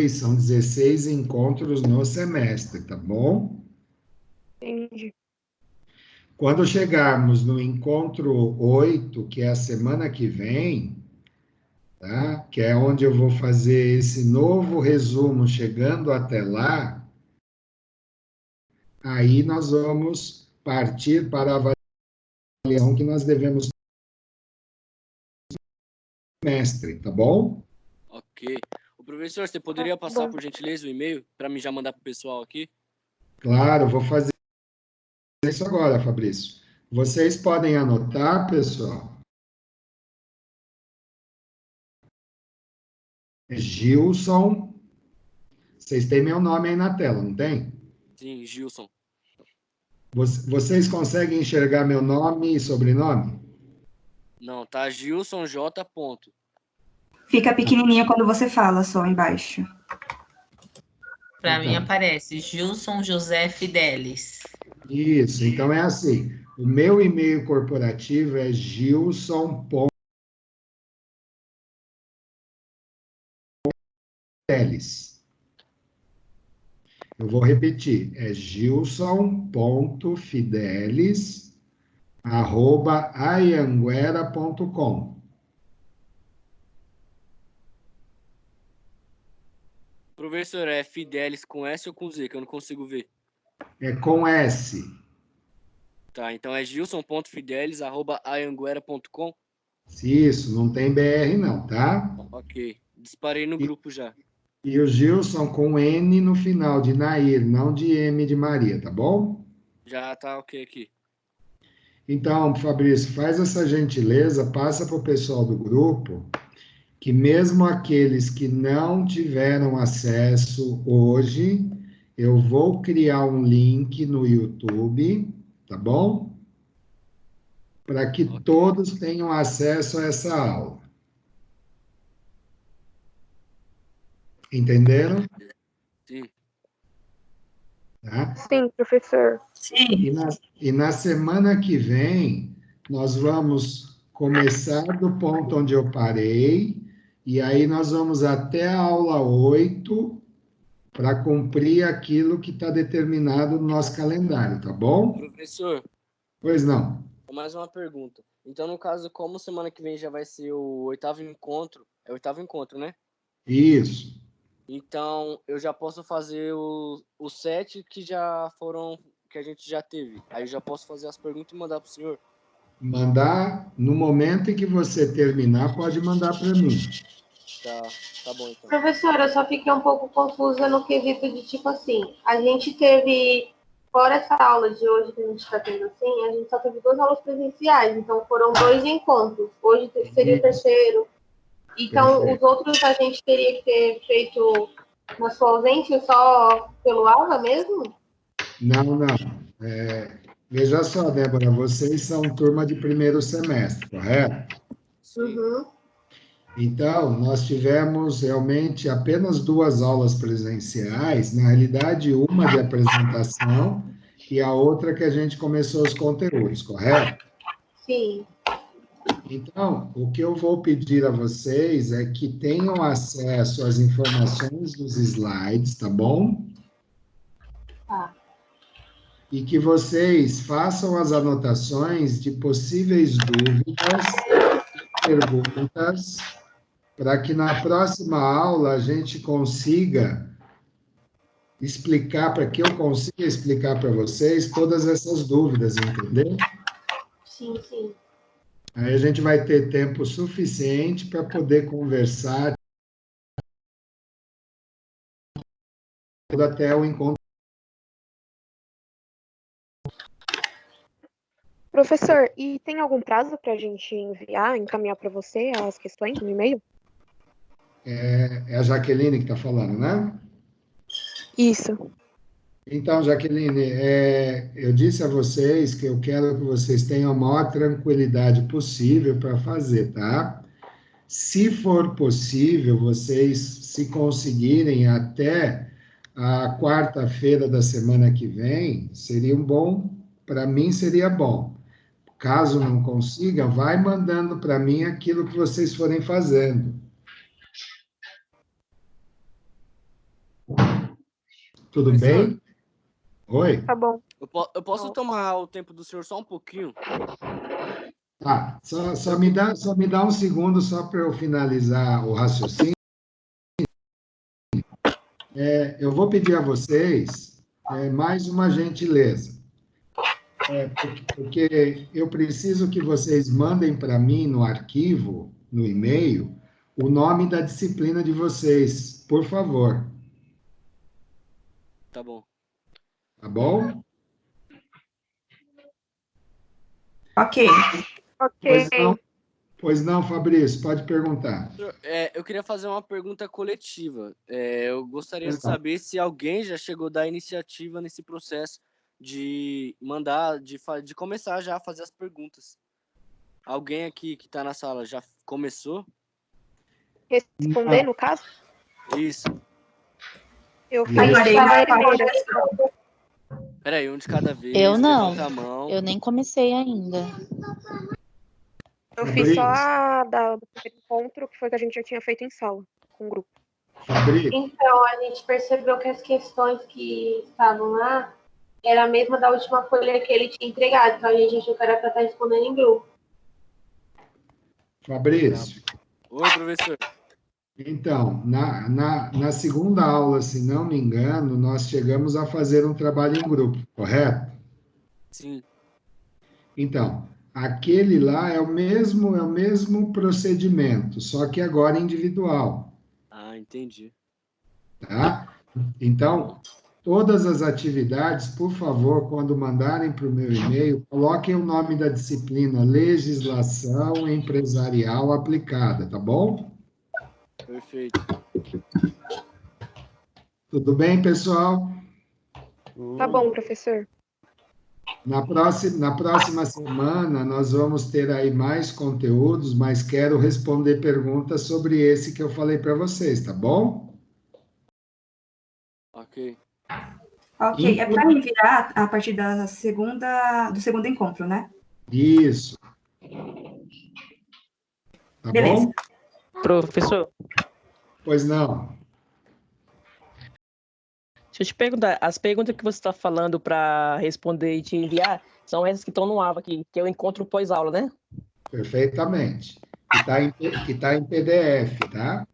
São 16 encontros no semestre, tá bom? Entendi. Quando chegarmos no encontro 8, que é a semana que vem, tá? Que é onde eu vou fazer esse novo resumo chegando até lá, aí nós vamos partir para a avaliação que nós devemos mestre, tá bom? ok. O professor, você poderia passar, por gentileza, o e-mail para mim já mandar para o pessoal aqui? Claro, vou fazer isso agora, Fabrício. Vocês podem anotar, pessoal. É Gilson. Vocês têm meu nome aí na tela, não tem? Sim, Gilson. Vocês conseguem enxergar meu nome e sobrenome? Não, tá Gilson J. Ponto. Fica pequenininho quando você fala, só embaixo. Para mim Então. aparece Gilson José Fidelis. Isso, então é assim. O meu e-mail corporativo é gilson.fidelis. Eu vou repetir, é gilson.fidelis@anhanguera.com. Professor, é Fidelis com S ou com Z, que eu não consigo ver? É com S. Tá, então é gilson.fidelis@anhanguera.com. Isso, não tem BR não, tá? Ok, disparei no grupo já. E o Gilson com N no final, de Nair, não de M de Maria, tá bom? Já tá ok aqui. Então, Fabrício, faz essa gentileza, passa para o pessoal do grupo, que mesmo aqueles que não tiveram acesso hoje, eu vou criar um link no YouTube, tá bom? Para que todos tenham acesso a essa aula. Entenderam? Sim. Tá? Sim, professor. Sim. E na semana que vem, nós vamos começar do ponto onde eu parei, e aí nós vamos até a aula 8 para cumprir aquilo que está determinado no nosso calendário, tá bom? Professor, Pois não. mais uma pergunta. Então, no caso, como semana que vem já vai ser o 8º encontro, é o 8º encontro, né? Isso. Então, eu já posso fazer os 7 que já foram, que a gente já teve. Aí eu já posso fazer as perguntas e mandar para o senhor. Mandar, no momento em que você terminar, pode mandar para mim. Tá bom, então. Professora, eu só fiquei um pouco confusa no quesito de, tipo assim, a gente teve, fora essa aula de hoje que a gente está tendo assim, a gente só teve 2 aulas presenciais, então foram 2 encontros. Hoje seria o terceiro. Então, Perfeito. os outros a gente teria que ter feito na sua ausência só pelo aula mesmo? Não. Veja só, Débora, vocês são turma de primeiro semestre, correto? Sim. Uhum. Então, nós tivemos realmente apenas 2 aulas presenciais, na realidade, uma de apresentação e a outra que a gente começou os conteúdos, correto? Sim. Então, o que eu vou pedir a vocês é que tenham acesso às informações dos slides, tá bom? Tá. E que vocês façam as anotações de possíveis dúvidas, perguntas, para que na próxima aula a gente consiga explicar, para que eu consiga explicar para vocês todas essas dúvidas, entendeu? Sim, sim. Aí a gente vai ter tempo suficiente para poder conversar até o encontro. Professor, e tem algum prazo para a gente enviar, encaminhar para você as questões no e-mail? É a Jaqueline que está falando, né? Isso. Então, Jaqueline, eu disse a vocês que eu quero que vocês tenham a maior tranquilidade possível para fazer, tá? Se for possível, vocês, se conseguirem até a quarta-feira da semana que vem, seria um bom, para mim seria bom. Caso não consiga, vai mandando para mim aquilo que vocês forem fazendo. Tudo Professor, bem? Oi? Tá bom. eu posso tomar o tempo do senhor só um pouquinho? Tá, só me dá um segundo só para eu finalizar o raciocínio. Eu vou pedir a vocês mais uma gentileza. Porque eu preciso que vocês mandem para mim no arquivo, no e-mail, o nome da disciplina de vocês, por favor. Tá bom. Tá bom? Ok. Ok. Pois não, Fabrício, pode perguntar. Senhor, eu queria fazer uma pergunta coletiva. Eu gostaria de Então. saber se alguém já chegou a dar iniciativa nesse processo de mandar, de começar já a fazer as perguntas. Alguém aqui que está na sala já começou? Responder, no caso? Isso. Eu fiz Parei a na primeira. Peraí, um de cada vez. Eu não. Levanta a mão. Eu nem comecei ainda. Eu fiz só Fabrício. a do primeiro encontro, que foi que a gente já tinha feito em sala, com o grupo. Fabrício, Então, a gente percebeu que as questões que estavam lá era a mesma da última folha que ele tinha entregado. Então, a gente achou que era para estar respondendo em grupo. Fabrício. Oi, professor. Então, na segunda aula, se não me engano, nós chegamos a fazer um trabalho em grupo, correto? Sim. Então, aquele lá é o mesmo procedimento, só que agora individual, Ah, entendi. tá? Então, todas as atividades, por favor, quando mandarem para o meu e-mail, coloquem o nome da disciplina Legislação Empresarial Aplicada, tá bom? Perfeito. Tudo bem, pessoal? Tá bom, professor. Na próxima semana, nós vamos ter aí mais conteúdos, mas quero responder perguntas sobre esse que eu falei para vocês, tá bom? Ok. Ok, é para enviar a partir do segundo encontro, né? Isso. Tá Beleza. bom? Professor, Pois não. deixa eu te perguntar, as perguntas que você está falando para responder e te enviar são essas que estão no AVA aqui, que eu encontro pós-aula, né? Perfeitamente. Que tá em PDF, tá?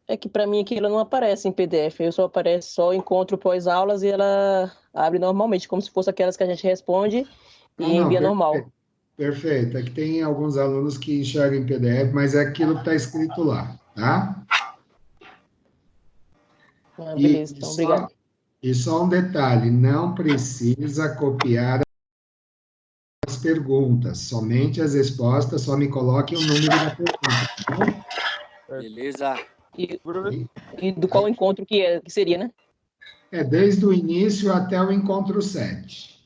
É que para mim aquilo não aparece em PDF, eu só aparece só encontro pós-aulas e ela abre normalmente, como se fosse aquelas que a gente responde e envia normal. Perfeito. É que tem alguns alunos que enxergam em PDF, mas é aquilo que está escrito lá, tá? Ah, beleza, então, obrigado. E só um detalhe, não precisa copiar as perguntas, somente as respostas, só me coloquem o número da pergunta. Tá? Beleza. E do qual encontro que seria, né? Desde o início até o encontro 7.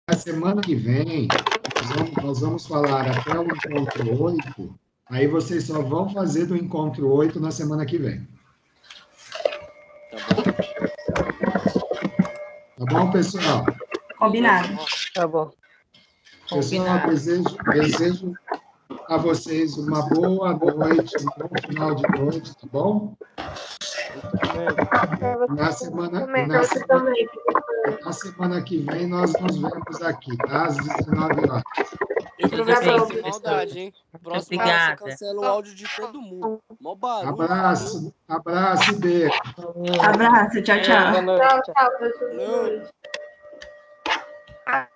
A semana que vem, nós vamos falar até o encontro 8, aí vocês só vão fazer do encontro 8 na semana que vem. Tá bom, pessoal? Combinado. Tá bom. Pessoal, desejo a vocês uma boa noite, um bom final de noite, tá bom? Na semana que vem nós nos vemos aqui, tá? Às 19 horas. E professor, bem, sem maldade, hein? Próxima obrigada. aula você cancela o áudio de todo mundo. Mó barulho. Abraço e beijo. Abraço, tchau, tchau. Boa noite. Tchau, tchau, professor. Valeu.